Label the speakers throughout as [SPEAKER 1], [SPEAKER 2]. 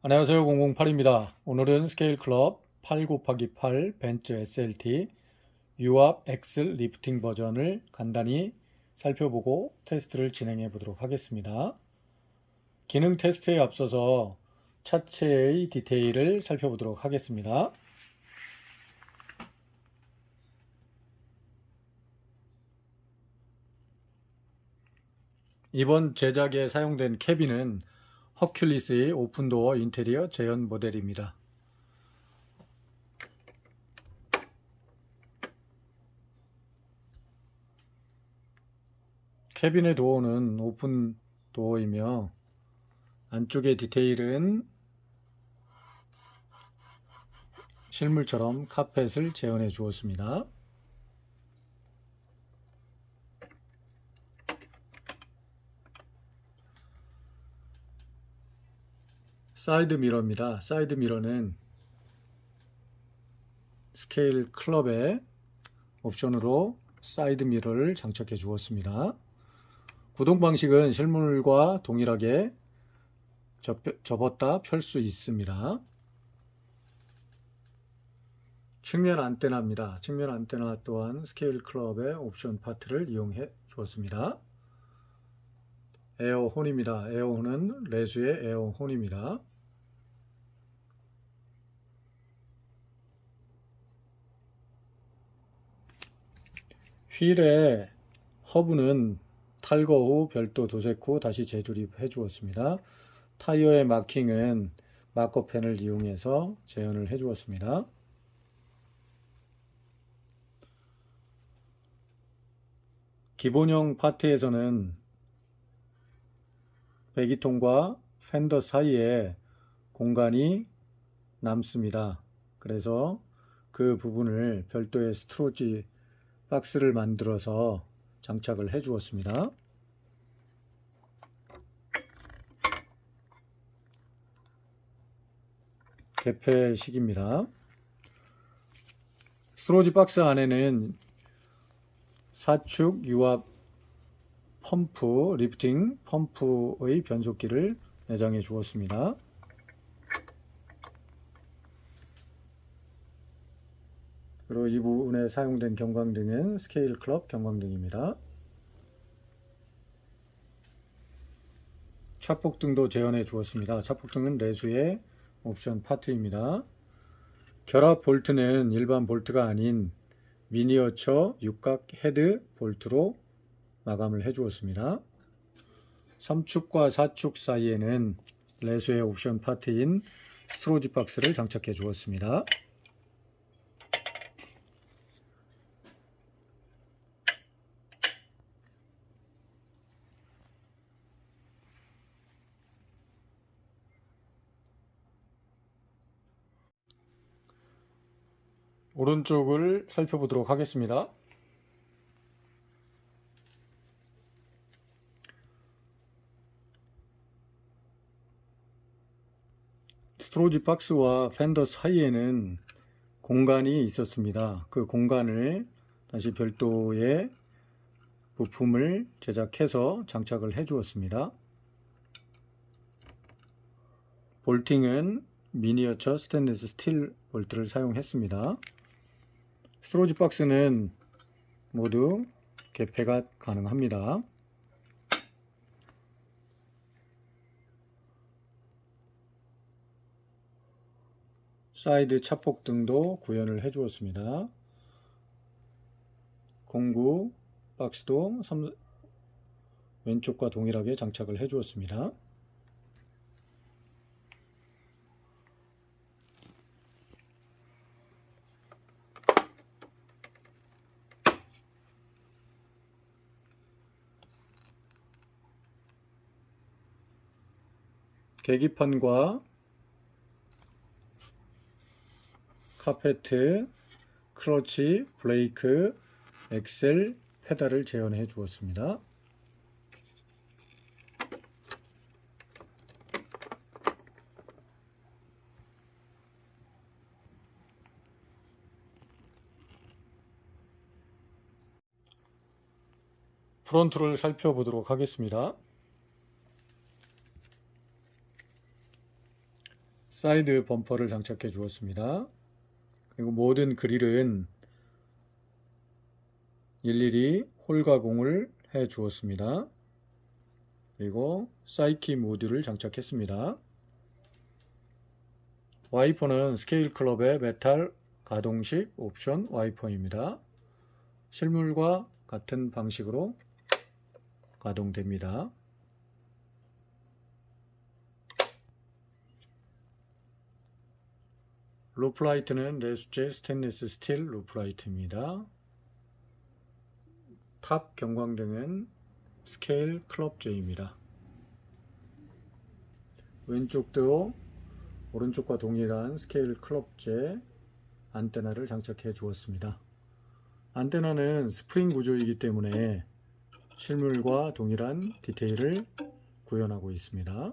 [SPEAKER 1] 안녕하세요. 008입니다. 오늘은 스케일 클럽 8x8 벤츠 SLT 유압 엑셀 리프팅 버전을 간단히 살펴보고 테스트를 진행해 보도록 하겠습니다. 기능 테스트에 앞서서 차체의 디테일을 살펴보도록 하겠습니다. 이번 제작에 사용된 캐빈은 허큘리스의 오픈도어 인테리어 재현 모델입니다. 캐빈의 도어는 오픈 도어이며 안쪽의 디테일은 실물처럼 카펫을 재현해 주었습니다. 사이드 미러입니다. 사이드 미러는 스케일 클럽에 옵션으로 사이드 미러를 장착해 주었습니다. 구동 방식은 실물과 동일하게 접었다 펼 수 있습니다. 측면 안테나입니다. 측면 안테나 또한 스케일 클럽의 옵션 파트를 이용해 주었습니다. 에어혼입니다. 에어혼은 레수의 에어혼입니다. 휠의 허브는 탈거 후 별도 도색 후 다시 재조립해 주었습니다. 타이어의 마킹은 마커펜을 이용해서 재현을 해 주었습니다. 기본형 파트에서는 배기통과 팬더 사이에 공간이 남습니다. 그래서 그 부분을 별도의 스토리지 박스를 만들어서 장착을 해 주었습니다. 개폐식입니다. 스토리지 박스 안에는 4축 유압 펌프, 리프팅 펌프의 변속기를 내장해 주었습니다. 그리고 이 부분에 사용된 경광등은 스케일 클럽 경광등입니다. 차폭등도 재현해 주었습니다. 차폭등은 레수의 옵션 파트입니다. 결합 볼트는 일반 볼트가 아닌 미니어처 육각 헤드 볼트로 마감을 해 주었습니다. 3축과 4축 사이에는 레수의 옵션 파트인 스토리지 박스를 장착해 주었습니다. 오른쪽을 살펴보도록 하겠습니다. 스토리지 박스와 팬더 사이에는 공간이 있었습니다. 그 공간을 다시 별도의 부품을 제작해서 장착을 해 주었습니다. 볼팅은 미니어처 스테인리스 스틸 볼트를 사용했습니다. 스토리지 박스는 모두 개폐가 가능합니다. 사이드 차폭 등도 구현을 해 주었습니다. 공구 박스도 왼쪽과 동일하게 장착을 해 주었습니다. 계기판과 카페트, 크러치, 브레이크, 엑셀, 페달을 재현해 주었습니다. 프론트를 살펴보도록 하겠습니다. 사이드 범퍼를 장착해 주었습니다. 그리고 모든 그릴은 일일이 홀 가공을 해 주었습니다. 그리고 사이키 모듈을 장착했습니다. 와이퍼는 스케일 클럽의 메탈 가동식 옵션 와이퍼입니다. 실물과 같은 방식으로 가동됩니다. 루프라이트는 내수제 스테인리스 스틸 루프라이트입니다. 탑 경광등은 스케일 클럽제입니다. 왼쪽도 오른쪽과 동일한 스케일 클럽제 안테나를 장착해 주었습니다. 안테나는 스프링 구조이기 때문에 실물과 동일한 디테일을 구현하고 있습니다.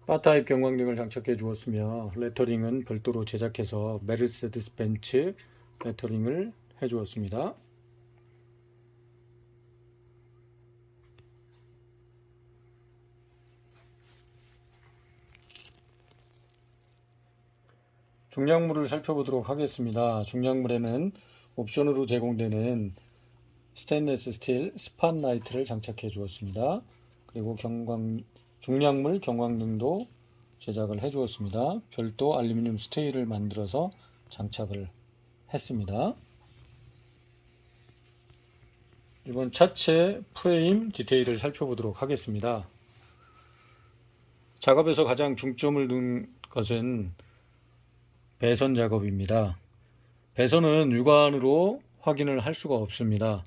[SPEAKER 1] 바 타입 경광등을 장착해 주었으며 레터링은 별도로 제작해서 메르세데스 벤츠 레터링을 해 주었습니다. 중량물을 살펴보도록 하겠습니다. 중량물에는 옵션으로 제공되는 스테인리스 스틸 스팟라이트를 장착해 주었습니다. 그리고 중량물 경광등도 제작을 해 주었습니다. 별도 알루미늄 스테이를 만들어서 장착을 했습니다. 이번 차체 프레임 디테일을 살펴보도록 하겠습니다. 작업에서 가장 중점을 둔 것은 배선 작업입니다. 배선은 육안으로 확인을 할 수가 없습니다.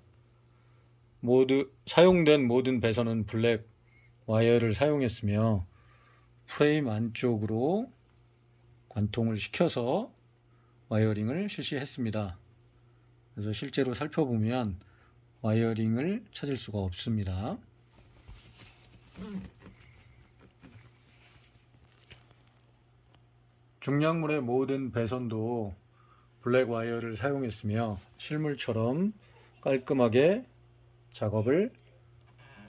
[SPEAKER 1] 사용된 모든 배선은 블랙 와이어를 사용했으며 프레임 안쪽으로 관통을 시켜서 와이어링을 실시했습니다. 그래서 실제로 살펴보면 와이어링을 찾을 수가 없습니다. 중량물의 모든 배선도 블랙 와이어를 사용했으며 실물처럼 깔끔하게 작업을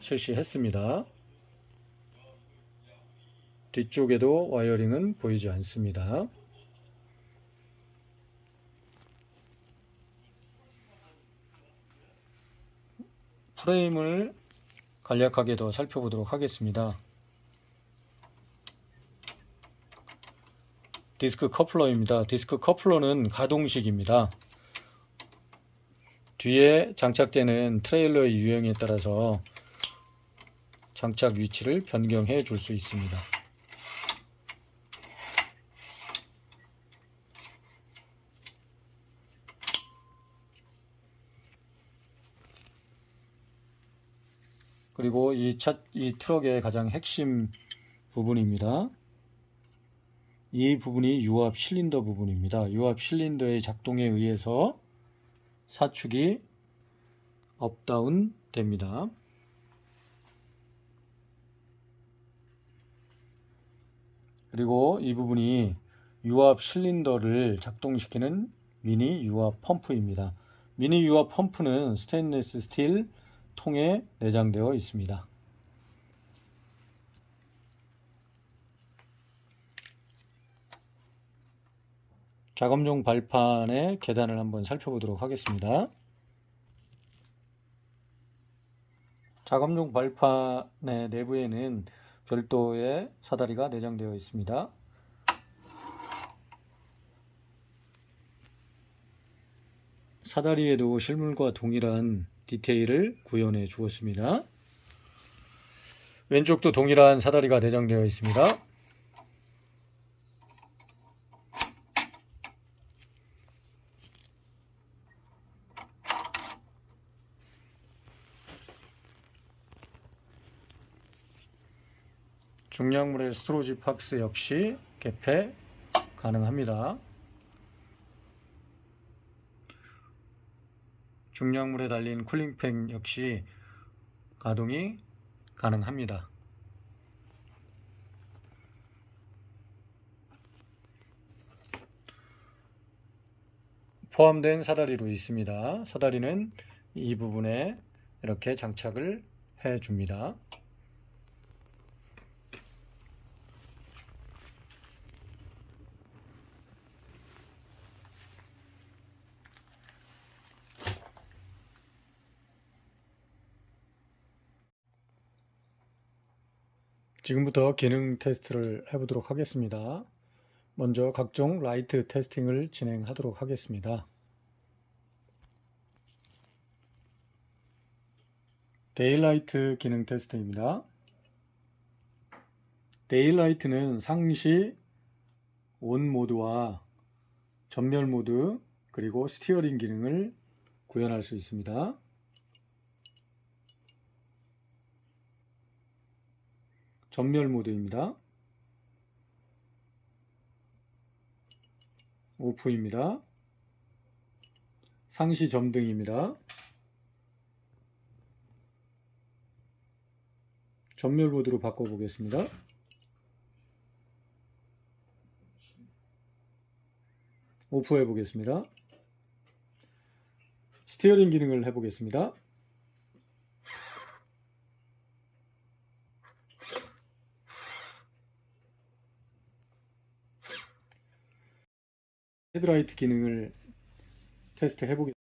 [SPEAKER 1] 실시했습니다. 뒤쪽에도 와이어링은 보이지 않습니다. 프레임을 간략하게 더 살펴보도록 하겠습니다. 디스크 커플러입니다. 디스크 커플러는 가동식입니다. 뒤에 장착되는 트레일러의 유형에 따라서 장착 위치를 변경해 줄 수 있습니다. 그리고 이 트럭의 가장 핵심 부분입니다. 이 부분이 유압 실린더 부분입니다. 유압 실린더의 작동에 의해서 사축이 업다운 됩니다. 그리고 이 부분이 유압 실린더를 작동시키는 미니 유압 펌프입니다. 미니 유압 펌프는 스테인리스 스틸 통에 내장되어 있습니다. 작업용 발판의 계단을 한번 살펴보도록 하겠습니다. 작업용 발판의 내부에는 별도의 사다리가 내장되어 있습니다. 사다리에도 실물과 동일한 디테일을 구현해 주었습니다. 왼쪽도 동일한 사다리가 내장되어 있습니다. 중량물의 스토리지 박스 역시 개폐 가능합니다. 중량물에 달린 쿨링팬 역시 가동이 가능합니다. 포함된 사다리로 있습니다. 사다리는 이 부분에 이렇게 장착을 해 줍니다. 지금부터 기능 테스트를 해보도록 하겠습니다. 먼저 각종 라이트 테스팅을 진행하도록 하겠습니다. 데일라이트 기능 테스트입니다. 데일라이트는 상시 온 모드와 전멸 모드 그리고 스티어링 기능을 구현할 수 있습니다. 전멸 모드입니다. 오프입니다. 상시 점등입니다. 전멸 모드로 바꿔보겠습니다. 오프 해보겠습니다. 스티어링 기능을 해보겠습니다. 헤드라이트 기능을 테스트 해보겠습니다.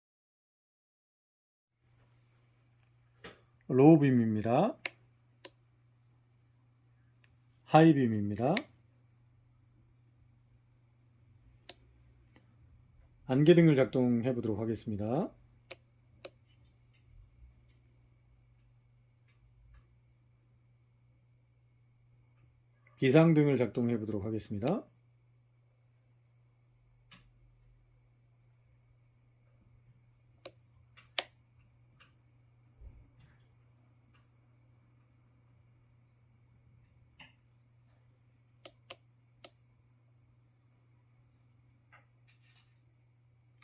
[SPEAKER 1] 로우 빔입니다. 하이 빔입니다. 안개등을 작동해 보도록 하겠습니다. 비상등을 작동해 보도록 하겠습니다.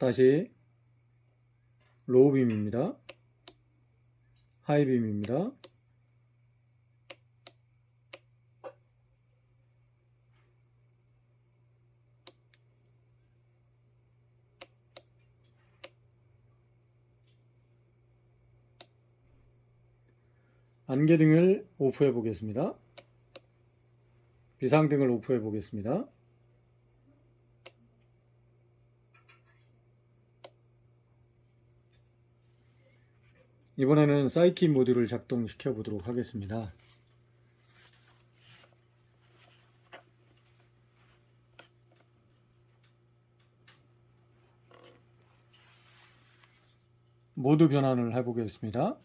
[SPEAKER 1] 다시 로우 빔입니다. 하이 빔입니다. 안개등을 오프해 보겠습니다. 비상등을 오프해 보겠습니다. 이번에는 사이키 모드를 작동시켜 보도록 하겠습니다. 모드 변환을 해보겠습니다.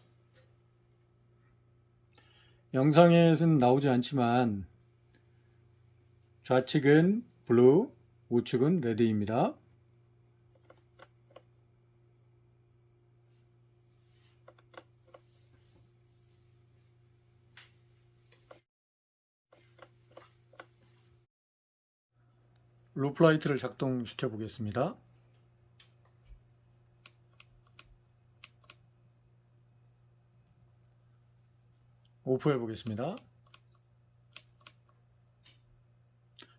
[SPEAKER 1] 영상에는 나오지 않지만 좌측은 블루, 우측은 레드입니다. 루프라이트를 작동시켜 보겠습니다. 오프해 보겠습니다.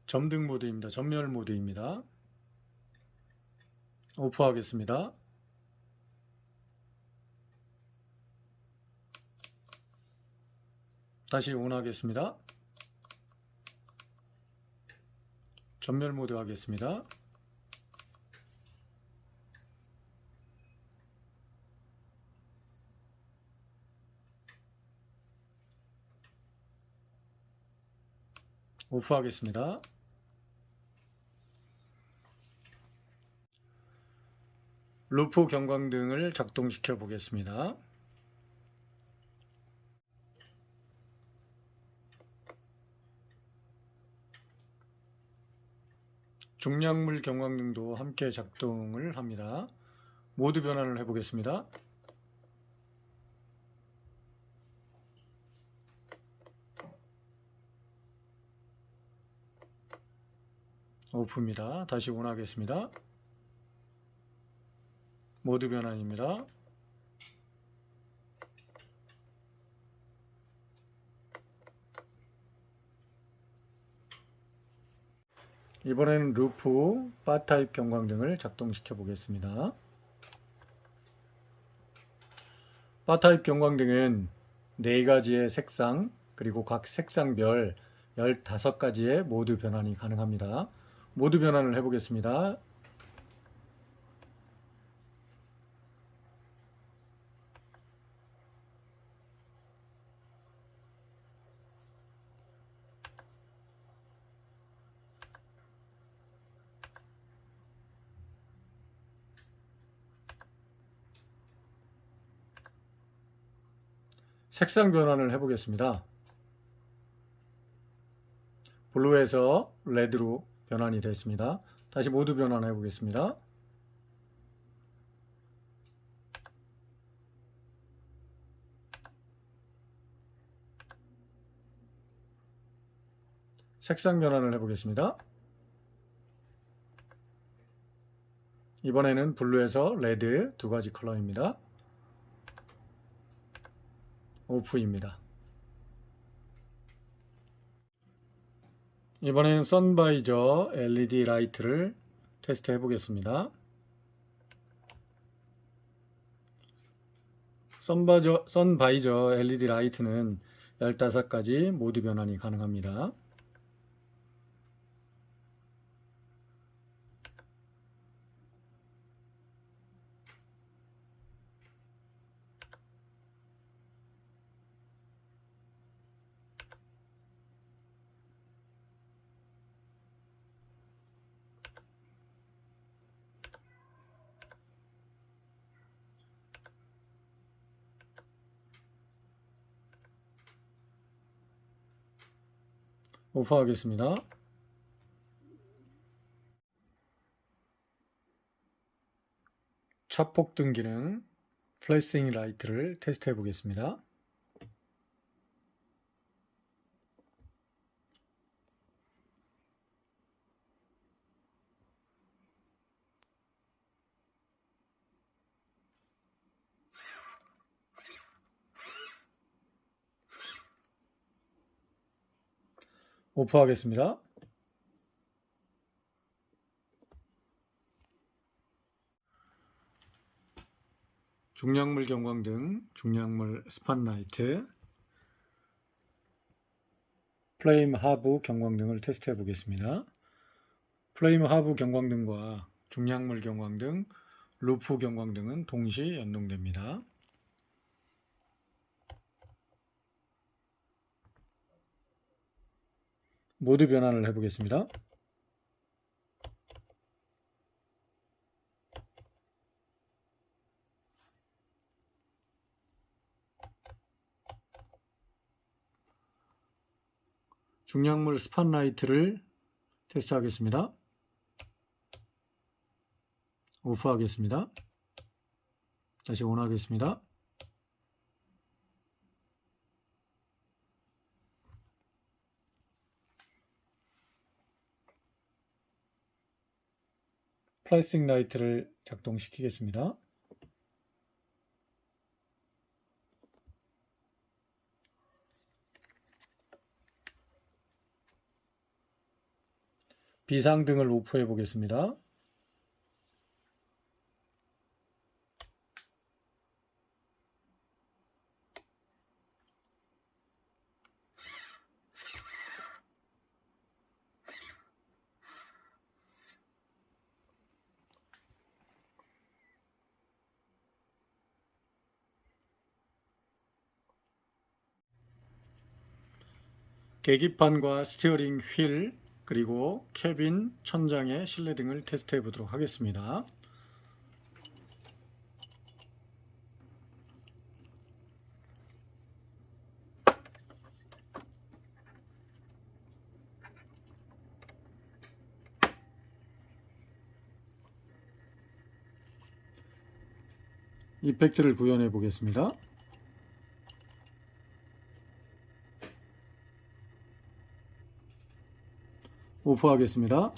[SPEAKER 1] 점등 모드입니다. 전멸 모드입니다. 오프하겠습니다. 다시 온 하겠습니다. 전멸 모드 하겠습니다. 오프 하겠습니다. 루프 경광등을 작동시켜 보겠습니다. 중량물 경광등도 함께 작동을 합니다. 모드 변환을 해보겠습니다. 오프입니다. 다시 온 하겠습니다. 모드 변환입니다. 이번에는 루프, 바 타입 경광등을 작동시켜 보겠습니다. 바 타입 경광등은 4가지의 색상 그리고 각 색상별 15가지의 모드 변환이 가능합니다. 모드 변환을 해보겠습니다. 색상 변환을 해보겠습니다. 블루에서 레드로 변환이 됐습니다. 다시 모드 변환해 보겠습니다. 색상 변환을 해보겠습니다. 이번에는 블루에서 레드 2가지 컬러입니다. 오프입니다. 이번에는 선바이저 LED 라이트를 테스트 해보겠습니다. 선바이저 LED 라이트는 15가지 모드 변환이 가능합니다. 오프하겠습니다. 차폭등 기능 플래싱 라이트를 테스트 해보겠습니다. 오프하겠습니다. 중량물 경광등, 중량물 스팟라이트, 플레임 하부 경광등을 테스트 해보겠습니다. 플레임 하부 경광등과 중량물 경광등, 루프 경광등은 동시 연동됩니다. 모드 변환을 해보겠습니다. 중량물 스팟라이트를 테스트하겠습니다. 오프하겠습니다. 다시 온하겠습니다. 플래싱 라이트를 작동시키겠습니다. 비상등을 오프해 보겠습니다. 계기판과 스티어링 휠 그리고 캐빈 천장의 실내 등을 테스트해 보도록 하겠습니다. 이펙트를 구현해 보겠습니다. 오프하겠습니다.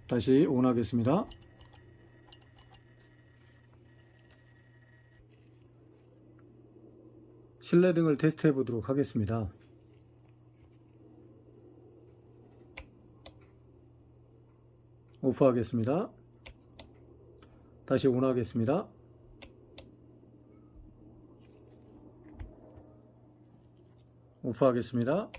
[SPEAKER 1] 다시 온하겠습니다. 실내 등을 테스트해 보도록 하겠습니다. 오프하겠습니다. 다시 온하겠습니다. 오프하겠습니다.